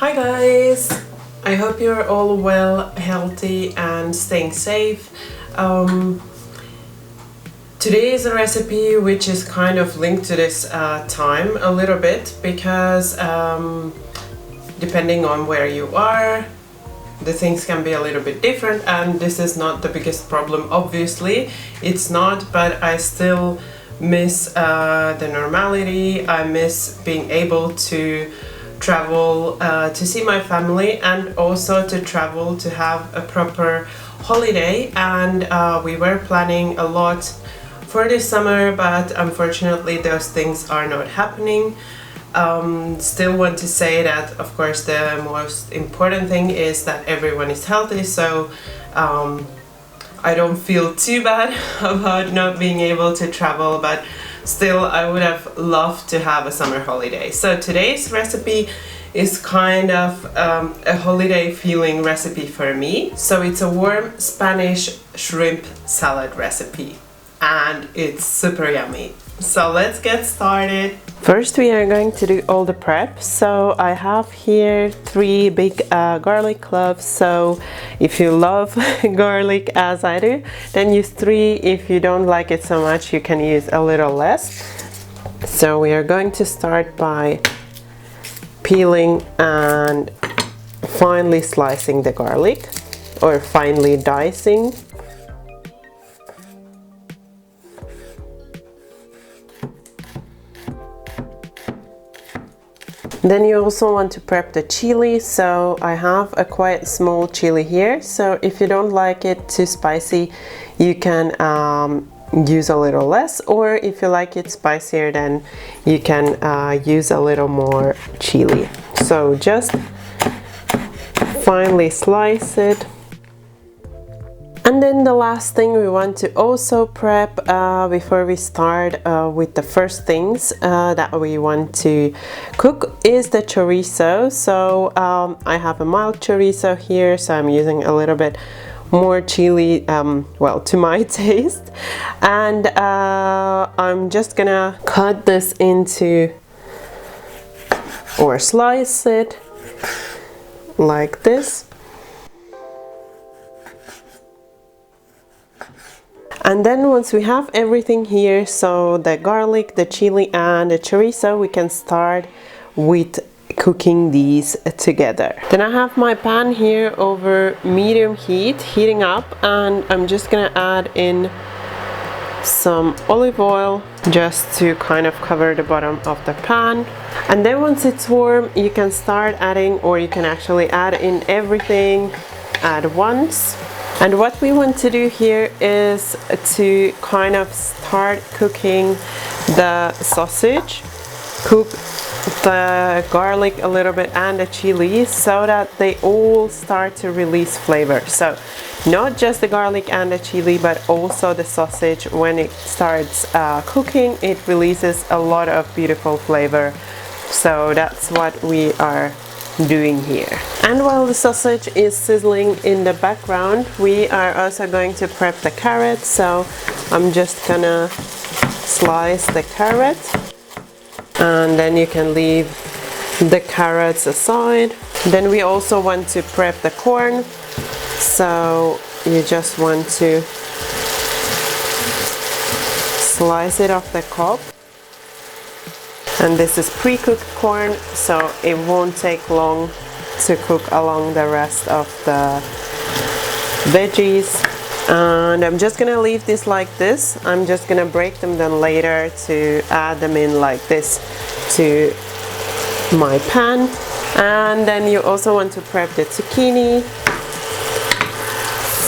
Hi guys! I hope you're all well, healthy and staying safe. Today is a recipe which is kind of linked to this time a little bit because depending on where you are, the things can be a little bit different, and this is not the biggest problem, obviously. It's not, but I still miss the normality. I miss being able to travel to see my family and also to travel to have a proper holiday, and we were planning a lot for this summer, but unfortunately those things are not happening. Still want to say that of course the most important thing is that everyone is healthy, so I don't feel too bad about not being able to travel, but still I would have loved to have a summer holiday. So today's recipe is kind of a holiday feeling recipe for me. So it's a warm Spanish shrimp salad recipe and it's super yummy. So let's get started. First we are going to do all the prep. So I have here 3 big garlic cloves. So if you love garlic as I do, then use 3. If you don't like it so much, you can use a little less. So we are going to start by peeling and finely slicing the garlic, or finely dicing. Then you also want to prep the chili. So I have a quite small chili here, so if you don't like it too spicy, you can use a little less, or if you like it spicier, then you can use a little more chili. So just finely slice it. And then the last thing we want to also prep before we start with the first things that we want to cook is the chorizo. So I have a mild chorizo here, so I'm using a little bit more chili, well, to my taste. And I'm just gonna cut this into, or slice it like this. And then once we have everything here, so the garlic, the chili and the chorizo, we can start with cooking these together. Then I have my pan here over medium heat, heating up, and I'm just gonna add in some olive oil just to kind of cover the bottom of the pan. And then once it's warm, you can start adding, or you can actually add in everything at once. And what we want to do here is to kind of start cooking the sausage, cook the garlic a little bit and the chili, so that they all start to release flavor. So not just the garlic and the chili, but also the sausage. When it starts cooking, it releases a lot of beautiful flavor. So that's what we are doing here. And while the sausage is sizzling in the background, we are also going to prep the carrots. So I'm just gonna slice the carrot, and then you can leave the carrots aside. Then we also want to prep the corn, so you just want to slice it off the cob. And this is pre-cooked corn, so it won't take long to cook along the rest of the veggies. And I'm just gonna leave this like this. I'm just gonna break them then later to add them in like this to my pan. And then you also want to prep the zucchini.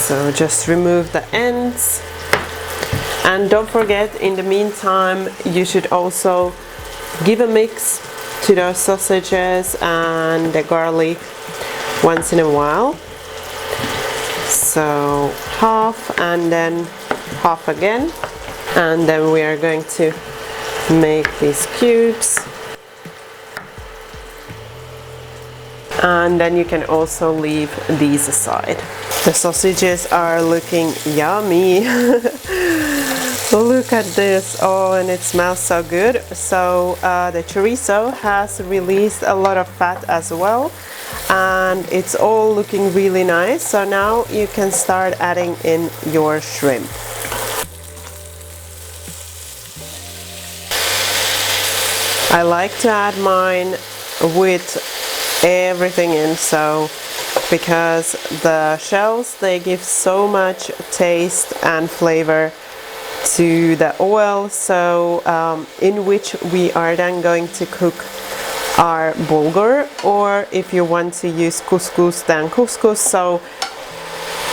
So just remove the ends. And don't forget, in the meantime, you should also give a mix to those sausages and the garlic once in a while. So half and then half again. And then we are going to make these cubes. And then you can also leave these aside. The sausages are looking yummy. Look at this. Oh, and it smells so good. So the chorizo has released a lot of fat as well, and it's all looking really nice. So now you can start adding in your shrimp. I like to add mine with everything in, so because the shells, they give so much taste and flavor to the oil, so in which we are then going to cook our bulgur, or if you want to use couscous, then couscous. So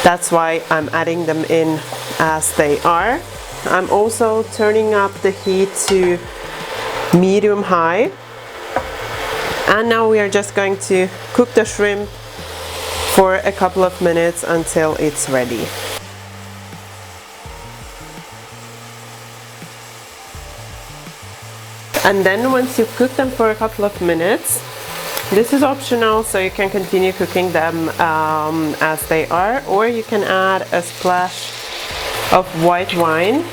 that's why I'm adding them in as they are. I'm also turning up the heat to medium high, and now we are just going to cook the shrimp for a couple of minutes until it's ready. And then once you've cooked them for a couple of minutes, this is optional, so you can continue cooking them as they are, or you can add a splash of white wine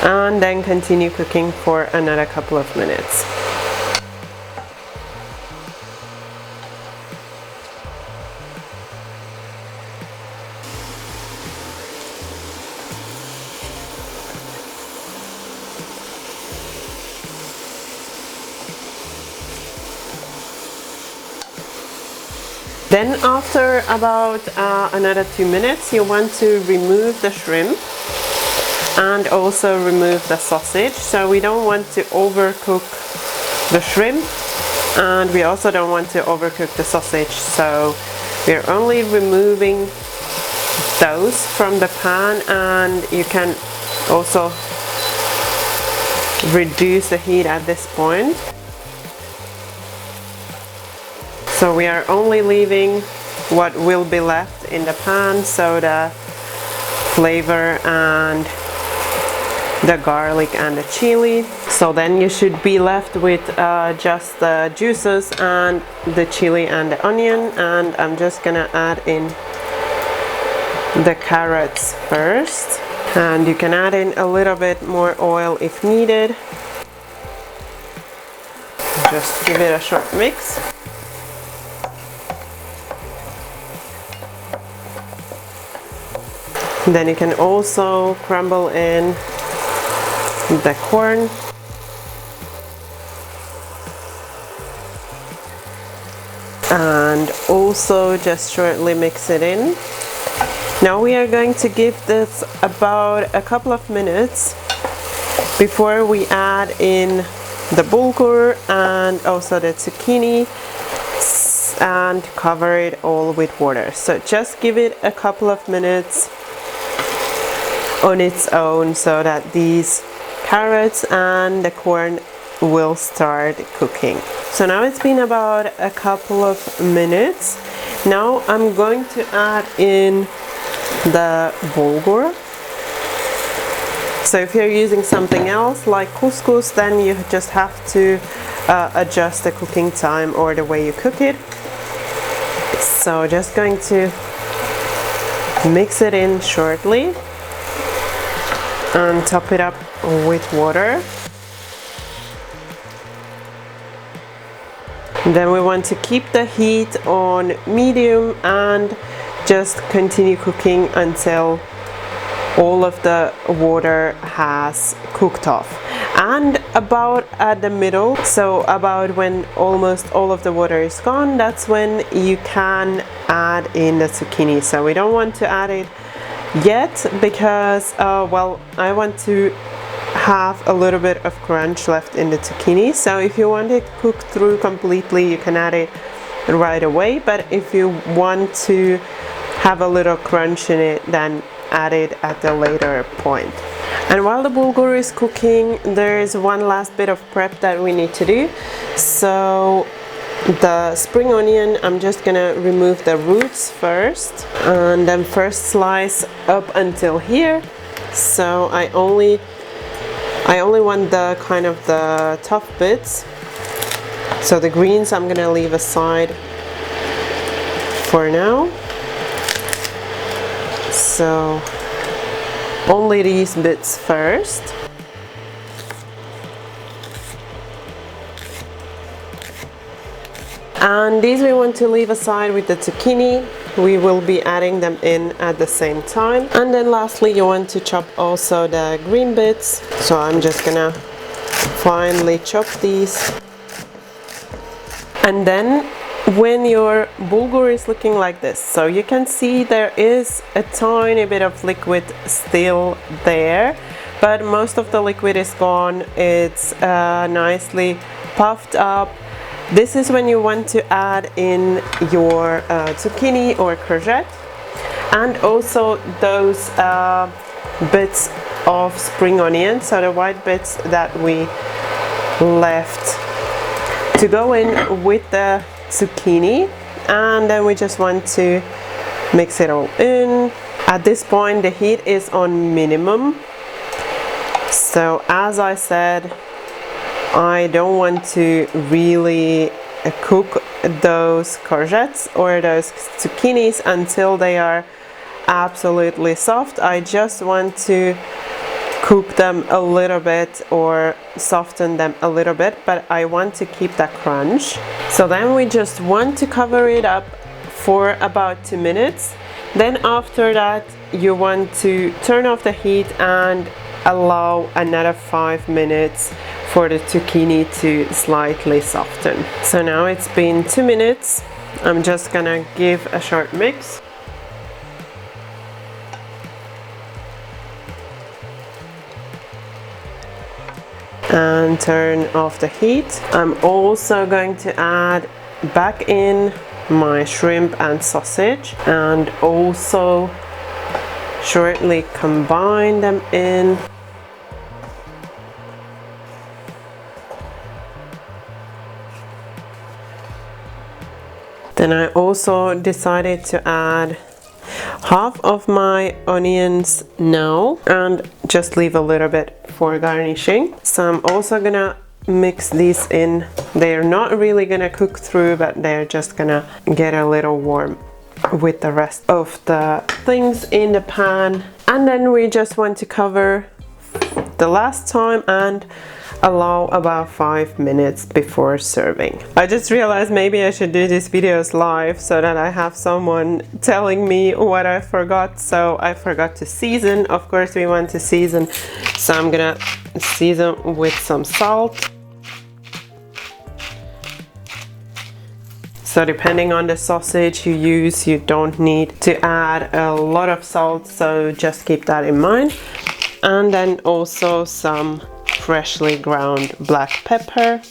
and then continue cooking for another couple of minutes. Then after about another 2 minutes, you want to remove the shrimp and also remove the sausage. So we don't want to overcook the shrimp, and we also don't want to overcook the sausage. So we're only removing those from the pan, and you can also reduce the heat at this point. So we are only leaving what will be left in the pan, so the flavor and the garlic and the chili. So then you should be left with just the juices and the chili and the onion, and I'm just gonna add in the carrots first, and you can add in a little bit more oil if needed. Just give it a short mix. Then you can also crumble in the corn. And also just shortly mix it in. Now we are going to give this about a couple of minutes before we add in the bulgur and also the zucchini, and cover it all with water. So just give it a couple of minutes on its own so that these carrots and the corn will start cooking. So now it's been about a couple of minutes. Now I'm going to add in the bulgur. So if you're using something else like couscous, then you just have to adjust the cooking time or the way you cook it. So just going to mix it in shortly and top it up with water. Then we want to keep the heat on medium and just continue cooking until all of the water has cooked off. And about at the middle, so about when almost all of the water is gone, that's when you can add in the zucchini. So we don't want to add it yet because well, I want to have a little bit of crunch left in the zucchini. So if you want it cooked through completely, you can add it right away, but if you want to have a little crunch in it, then add it at a later point. And while the bulgur is cooking, there is one last bit of prep that we need to do. So the spring onion, I'm just gonna remove the roots first, and then first slice up until here. So I only want the kind of the tough bits. So the greens I'm gonna leave aside for now. So only these bits first. And these we want to leave aside with the zucchini. We will be adding them in at the same time. And then lastly, you want to chop also the green bits. So I'm just gonna finely chop these. And then when your bulgur is looking like this, so you can see there is a tiny bit of liquid still there, but most of the liquid is gone. It's nicely puffed up. This is when you want to add in your zucchini or courgette, and also those bits of spring onion, so the white bits that we left to go in with the zucchini. And then we just want to mix it all in. At this point the heat is on minimum, so as I said, I don't want to really cook those courgettes or those zucchinis until they are absolutely soft. I just want to cook them a little bit or soften them a little bit, but I want to keep that crunch. So then we just want to cover it up for about 2 minutes. Then after that you want to turn off the heat and allow another 5 minutes for the zucchini to slightly soften. So now it's been 2 minutes. I'm just gonna give a short mix. And turn off the heat. I'm also going to add back in my shrimp and sausage and also shortly combine them in. Then I also decided to add half of my onions now and just leave a little bit for garnishing. So I'm also gonna mix these in. They're not really gonna cook through, but they're just gonna get a little warm with the rest of the things in the pan. And then we just want to cover the last time and allow about 5 minutes before serving. I just realized maybe I should do these videos live so that I have someone telling me what I forgot. So I forgot to season. Of course we want to season, so I'm gonna season with some salt. So depending on the sausage you use, you don't need to add a lot of salt, so just keep that in mind. And then also some freshly ground black pepper.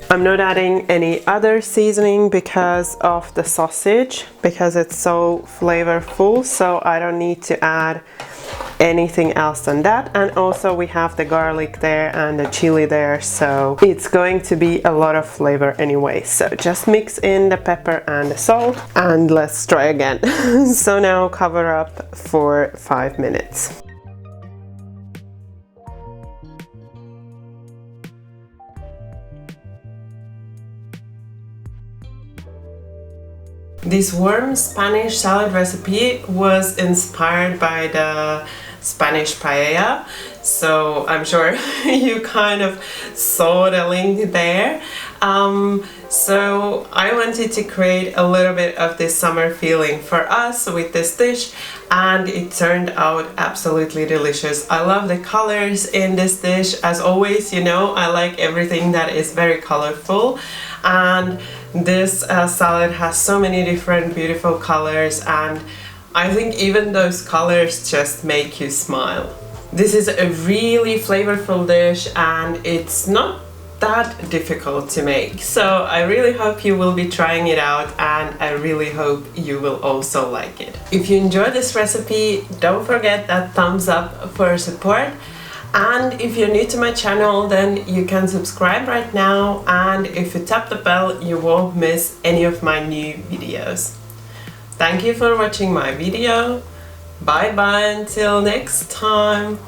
I'm not adding any other seasoning because of the sausage, because it's so flavorful, so I don't need to add anything else than that. And also we have the garlic there and the chili there, so it's going to be a lot of flavor anyway. So just mix in the pepper and the salt and let's try again. So now cover up for 5 minutes. This warm Spanish salad recipe was inspired by the Spanish paella, so I'm sure you kind of saw the link there. So I wanted to create a little bit of this summer feeling for us with this dish, and it turned out absolutely delicious. I love the colors in this dish. As always, you know, I like everything that is very colorful, and this salad has so many different beautiful colors, and I think even those colors just make you smile. This is a really flavorful dish and it's not that difficult to make, so I really hope you will be trying it out, and I really hope you will also like it. If you enjoyed this recipe, don't forget that thumbs up for support. And if you're new to my channel, then you can subscribe right now, and if you tap the bell you won't miss any of my new videos. Thank you for watching my video. Bye bye until next time.